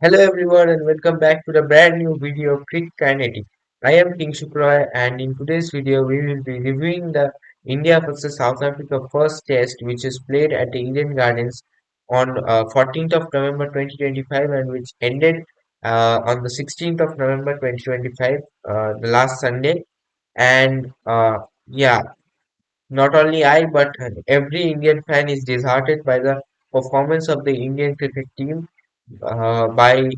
Hello everyone and welcome back to the brand new video of Cricket Kinetic. I am King Shukroy and in today's video we will be reviewing the India vs South Africa first test which is played at the Eden Gardens on 14th of November 2025 and which ended on the 16th of November 2025, the last Sunday. And yeah, not only I but every Indian fan is disheartened by the performance of the Indian cricket team by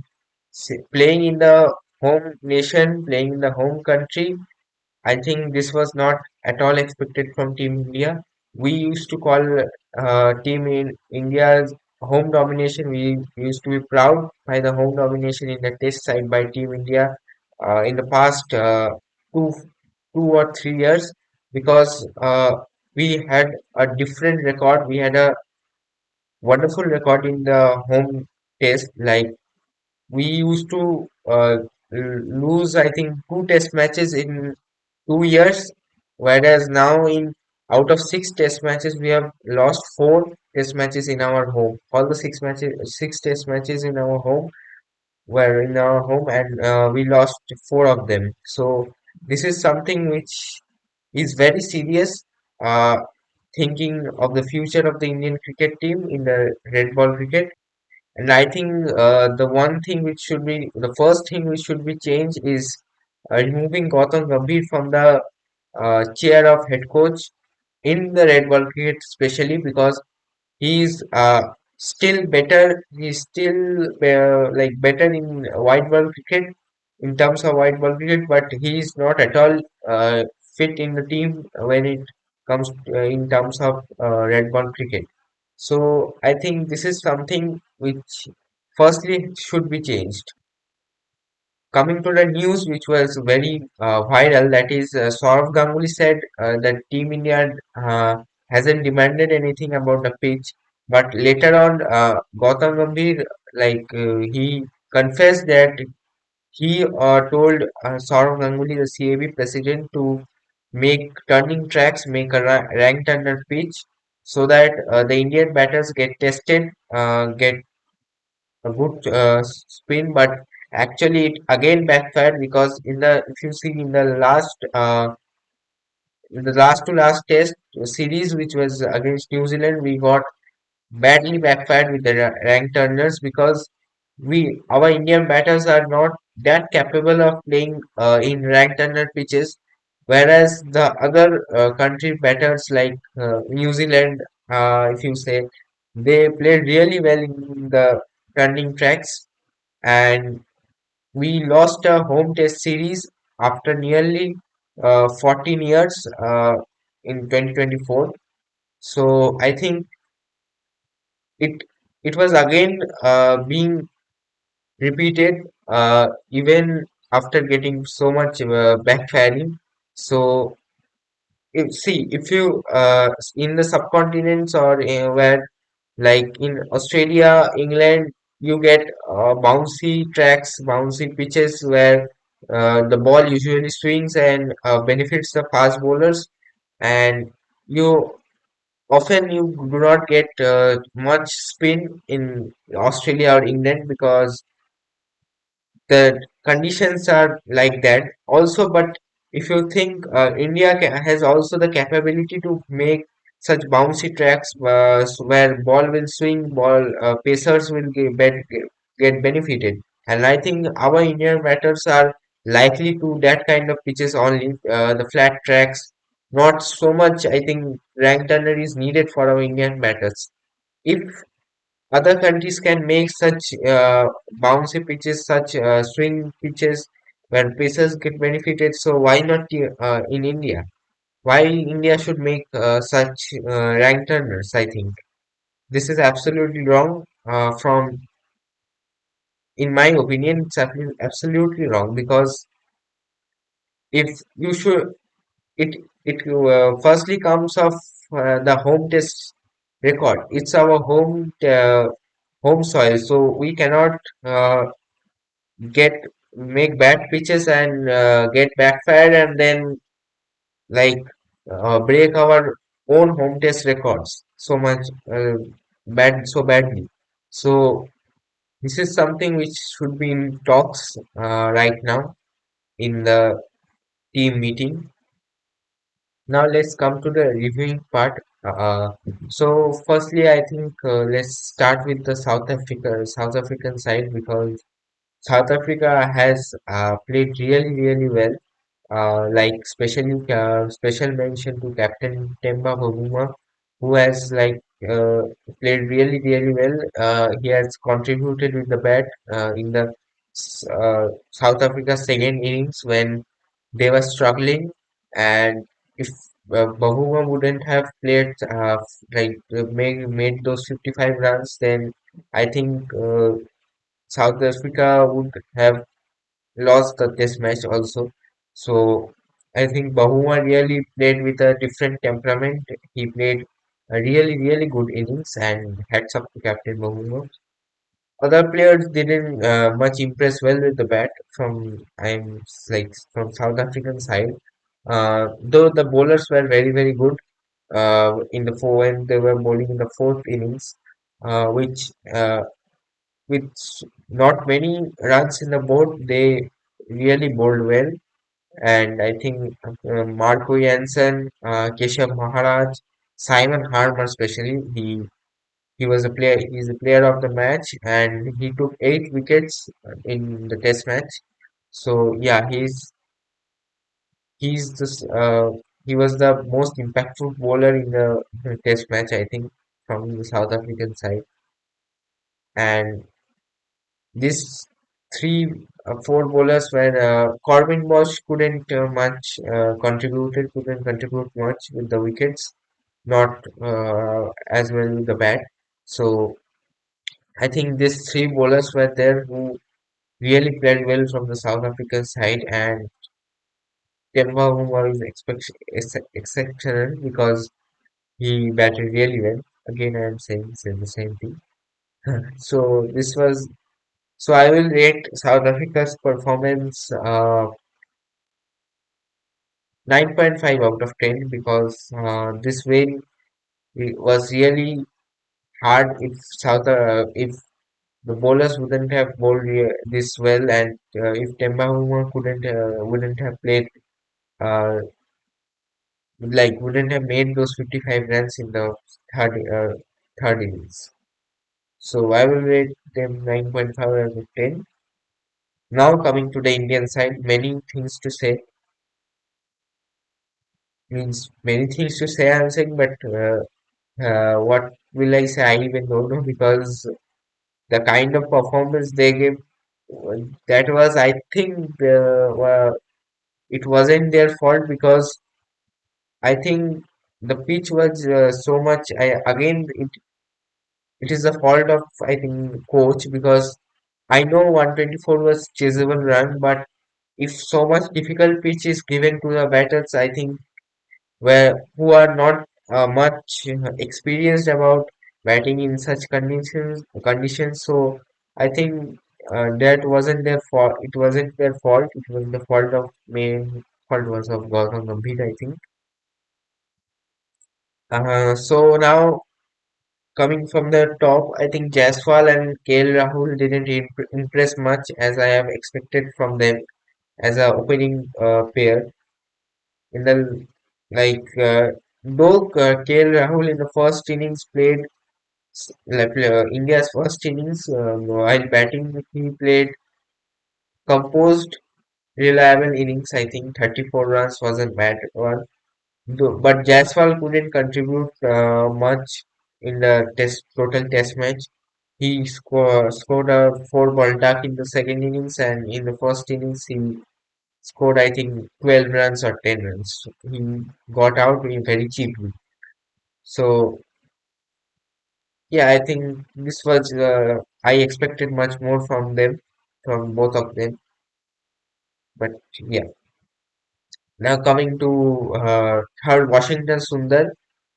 playing in the home nation, playing in the home country. I think this was not at all expected from Team India. We used to call Team in India's home domination. We used to be proud by the home domination in the test side by Team India in the past two, 2 or 3 years because we had a different record. We had a wonderful record in the home test. Like we used to lose, I think, two test matches in 2 years, whereas now in out of six test matches, we have lost four test matches in our home. All the six test matches in our home were in our home, and we lost four of them. So this is something which is very serious. Uh, Thinking of the future of the Indian cricket team in the red ball cricket. And I think the first thing which should be changed is removing Gautam Gambhir from the chair of head coach in the red ball cricket, especially because he's still better. He's still like better in white ball cricket in terms of white ball cricket, but he's not at all fit in the team when it comes in terms of red ball cricket. So I think this is something which firstly should be changed. Coming to the news, which was very viral, that is, Saurav Ganguly said that Team India hasn't demanded anything about the pitch, but later on, Gautam Gambhir, he confessed that he told Saurav Ganguly, the CAB president, to make turning tracks, make a ranked under pitch, so that the Indian batters get tested, get a good spin, but actually it again backfired because if you see in the last to last test series, which was against New Zealand, we got badly backfired with the rank turners because our Indian batters are not that capable of playing in rank turner pitches, whereas the other country batters like New Zealand, if you say, they played really well in the turning tracks, and we lost a home test series after nearly 14 years in 2024. So I think it it was again being repeated even after getting so much backfiring. So if you in the subcontinents or where like in Australia, England, you get bouncy tracks, bouncy pitches where the ball usually swings and benefits the fast bowlers, and you you do not get much spin in Australia or England because the conditions are like that also. But if you think India has also the capability to make such bouncy tracks where ball will swing, ball pacers will get benefited, and I think our Indian batters are likely to that kind of pitches only, the flat tracks. Not so much. I think rank turner is needed for our Indian batters. If other countries can make such bouncy pitches, such swing pitches where pacers get benefited. So why not in India? Why India should make such rank turners? I think this is absolutely wrong. In my opinion, it's absolutely wrong because if you should, it firstly comes of the home test record. It's our home soil, so we cannot get make bad pitches and get backfired and then like break our own home test records so much badly. So This is something which should be in talks right now in the team meeting. Now let's come to the reviewing part. So firstly, I think let's start with the South African side because South Africa has played really well. Like special mention to Captain Temba Bavuma, who has uh, played really well. He has contributed with the bat in the South Africa second innings when they were struggling, and if Bavuma wouldn't have played made those 55 runs, then I think South Africa would have lost the test match also. So I think Bahuma really played with a different temperament. He played a really good innings and hats up to Captain Bahuma. Other players didn't much impress well with the bat from South African side. Though the bowlers were very good in the four when they were bowling in the fourth innings, which with not many runs in the board, they really bowled well. And I think Marco Jansen, Keshav Maharaj, Simon Harmer especially, he was a player. He's a player of the match, and he took 8 wickets in the Test match. So yeah, he's just he was the most impactful bowler in the Test match, I think, from the South African side. And this four bowlers were Corbin Bosch couldn't couldn't contribute much with the wickets, not as well with the bat. So I think these three bowlers were there who really played well from the South African side, and Temba Umar is exceptional because he batted really well. Again, I am saying the same thing. So this was so I will rate South Africa's performance 9.5 out of 10 because this win was really hard if the bowlers wouldn't have bowled this well, and if Temba Bavuma couldn't wouldn't have played uh, wouldn't have made those 55 runs in the third innings. So I will rate them 9.5 out of 10. Now coming to the Indian side, many things to say I'm saying, but what will I say? I even don't know because the kind of performance they gave, that was, I think, it wasn't their fault because I think the pitch was so much. It is the fault of I think coach because I know 124 was chaseable run, but if so much difficult pitch is given to the batters, I think who are not much experienced about batting in such conditions. So I think that wasn't their fault. It wasn't their fault. It was the main fault was of Gautam Gambhir, I think. So now coming from the top, I think Jaiswal and KL Rahul didn't impress much as I have expected from them as a opening pair in the though KL Rahul in the first innings played India's first innings while batting. He played composed, reliable innings. I think 34 runs was a bad one. But Jaiswal couldn't contribute much in the total test match. He scored a four-ball duck in the second innings, and in the first innings he scored I think 12 runs or 10 runs. He got out very cheaply. So yeah, I think this was I expected much more from them, from both of them. But yeah, now coming to third Washington Sundar,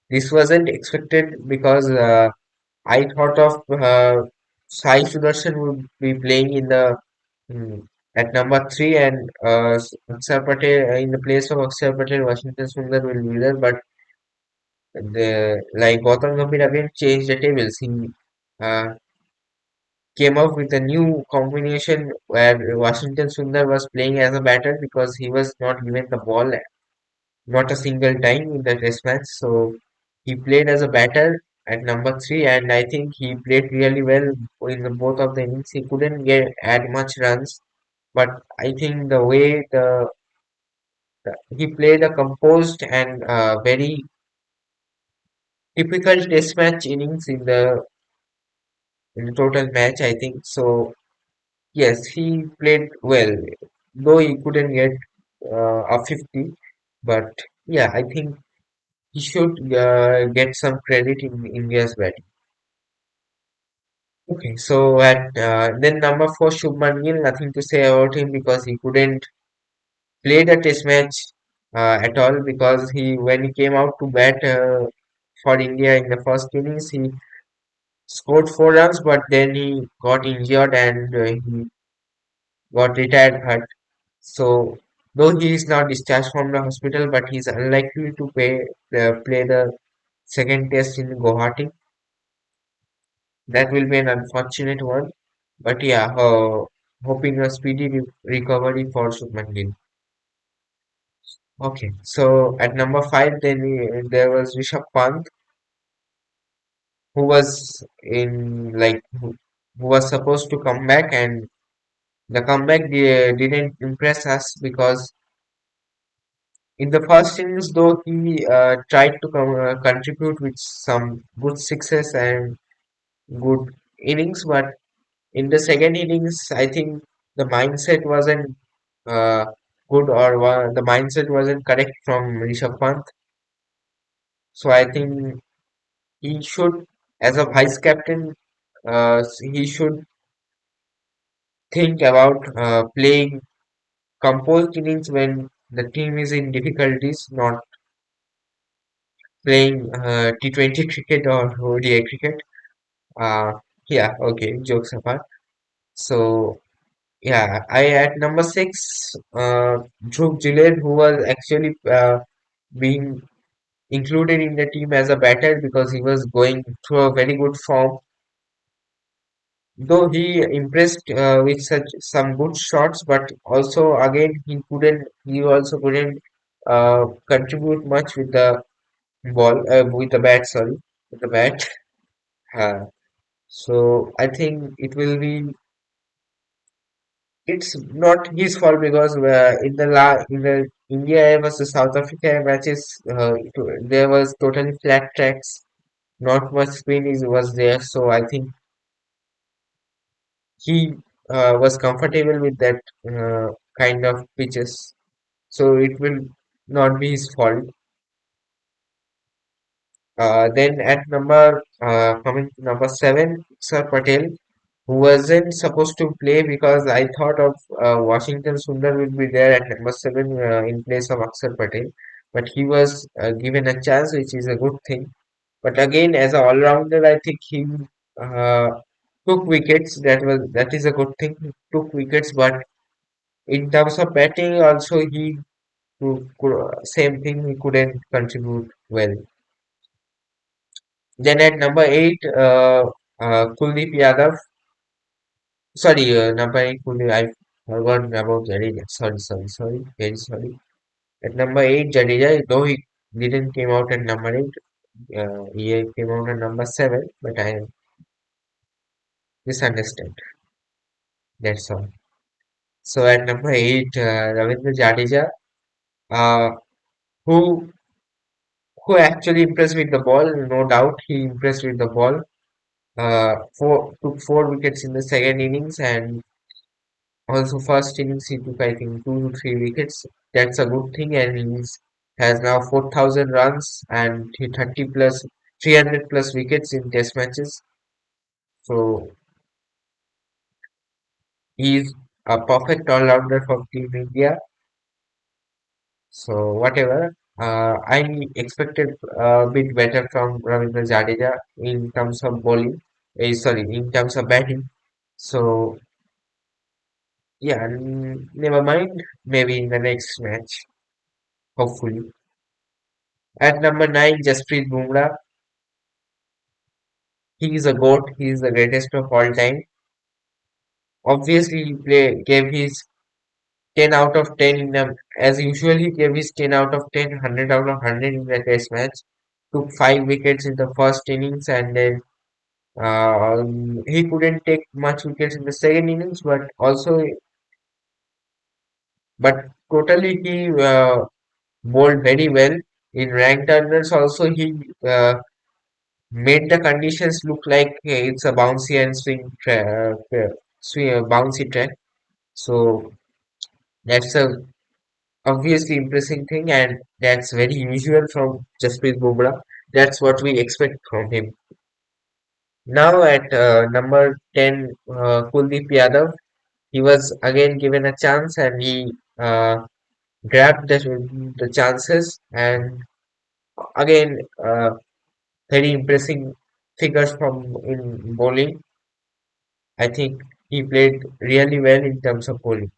this wasn't expected because I thought of Sai Sudarshan would be playing mm, at number three, and Akshar Patel in the place of Akshar Patel, Washington Sundar will be there. But the like Gautam Gambhir again changed the tables. Uh, came up with a new combination where Washington Sundar was playing as a batter because he was not given the ball not a single time in the test match. So he played as a batter at number three, and I think he played really well in both of the innings. He couldn't get add much runs, but I think the way he played a composed and very typical test match innings in the total match. I think so. Yes, he played well, though he couldn't get a 50. But yeah, I think he should get some credit in India's batting. Okay, so at then number four, Shubman Gill, nothing to say about him because he couldn't play the test match at all because he when he came out to bat for India in the first innings, he scored 4 runs, but then he got injured and he got retired hurt. So though he is now discharged from the hospital, but he's unlikely to play the second test in Guwahati. That will be an unfortunate one. But yeah, hoping a speedy recovery for Shubman Gill. Okay, so at number five, then there was Rishabh Pant, who was in like who was supposed to come back, and the comeback didn't impress us because in the first innings, though he tried to contribute with some good sixes and good innings, but in the second innings, I think the mindset wasn't good or the mindset wasn't correct from Rishabh Pant. So I think he should, as a vice captain, he should think about playing composed innings when the team is in difficulties, not playing T20 cricket or ODI cricket. Uh, yeah, okay, jokes apart. So yeah, I at number six, Dhruv Gillette, who was actually being included in the team as a batter because he was going through a very good form. Though he impressed with such some good shots, but also again he also couldn't contribute much with the with the bat. Sorry, with the bat. Uh, so I think it's not his fault because in the India versus South Africa matches, there was totally flat tracks. Not much spin was there, so I think he was comfortable with that kind of pitches. So it will not be his fault. Then at coming to number seven, Sir Patel, who wasn't supposed to play because I thought of Washington Sundar will be there at number seven in place of Akshar Patel, but he was given a chance, which is a good thing. But again, as an all-rounder, I think he uh, took wickets. That is a good thing. He took wickets, but in terms of batting, also same thing. He couldn't contribute well. Then at number eight, Kuldeep Yadav. Sorry, number eight, Kuldeep. I forgot about Jadeja. Sorry. Very sorry. At number eight, Jadeja, though he didn't came out at number eight, he came out at number seven, but I misunderstood. That's all. So at number eight, Ravindra Jadeja, uh, who who actually impressed with the ball, no doubt he impressed with the ball. Took 4 wickets in the second innings, and also first innings he took I think 2 to 3 wickets. That's a good thing, and has now 4,000 runs and 30 plus 300 plus wickets in Test matches. So he's a perfect all-rounder for Team India. So whatever, I expected a bit better from Ravindra Jadeja in terms of bowling. Sorry, in terms of batting. So yeah, never mind. Maybe in the next match, hopefully. At number nine, Jasprit Bumrah. He is a goat. He is the greatest of all time. obviously gave his 10 out of 10 in the, as usual he gave his 10 out of 10, 100 out of 100 in the test match. Took 5 wickets in the first innings, and then he couldn't take much wickets in the second innings, but totally he bowled very well. In ranked turners also he uh, made the conditions look like it's a bouncy and bouncy track. So that's a obviously impressive thing, and that's very usual from Jasprit Bumrah. That's what we expect from him. Now at number 10, Kuldeep Yadav, he was again given a chance and he grabbed the chances, and again very impressive figures from in bowling. I think he played really well in terms of bowling.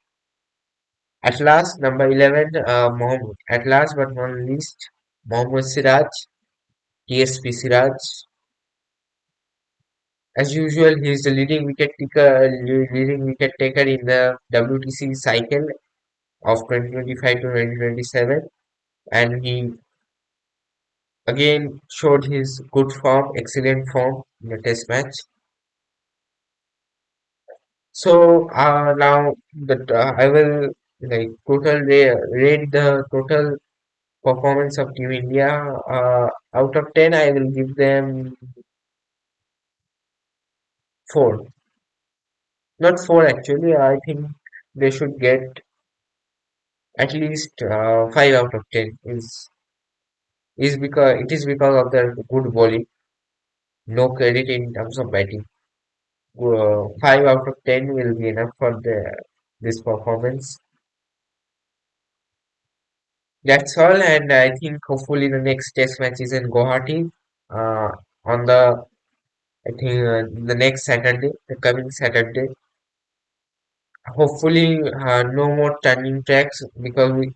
At last, number 11, at last but not least, Mohammad Siraj, TSP Siraj. As usual, he is the leading wicket taker in the WTC cycle of 2025 to 2027, and he again showed his good form, excellent form in the Test match. So now I will rate the total performance of Team India. Out of 10, I will give them 4. Not 4 actually. I think they should get at least 5 out of 10. Is because of their good bowling. No credit in terms of batting. 5 out of 10 will be enough for this performance. That's all, and I think hopefully the next test match is in Guwahati uh, on the I think the next Saturday, the coming Saturday. Hopefully, no more turning tracks because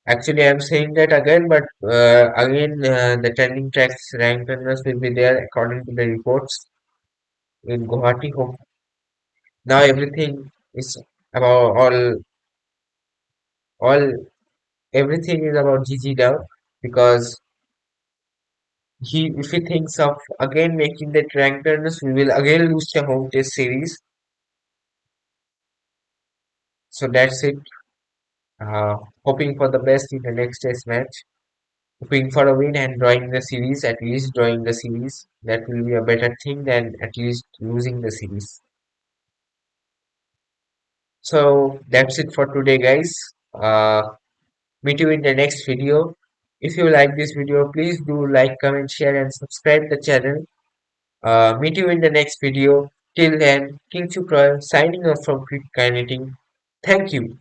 actually I'm saying that again, but again the turning tracks rank runners will be there according to the reports in Guwahati. Now everything is about all everything is about GG now because if he thinks of again making the rank runners, we will again lose the home test series. So that's it. Hoping for the best in the next test match. Hoping for a win and drawing the series, at least drawing the series. That will be a better thing than at least losing the series. So that's it for today, guys. Meet you in the next video. If you like this video, please do like, comment, share, and subscribe the channel. Meet you in the next video. Till then, King Chukra signing off from Quick Kinetic. Thank you.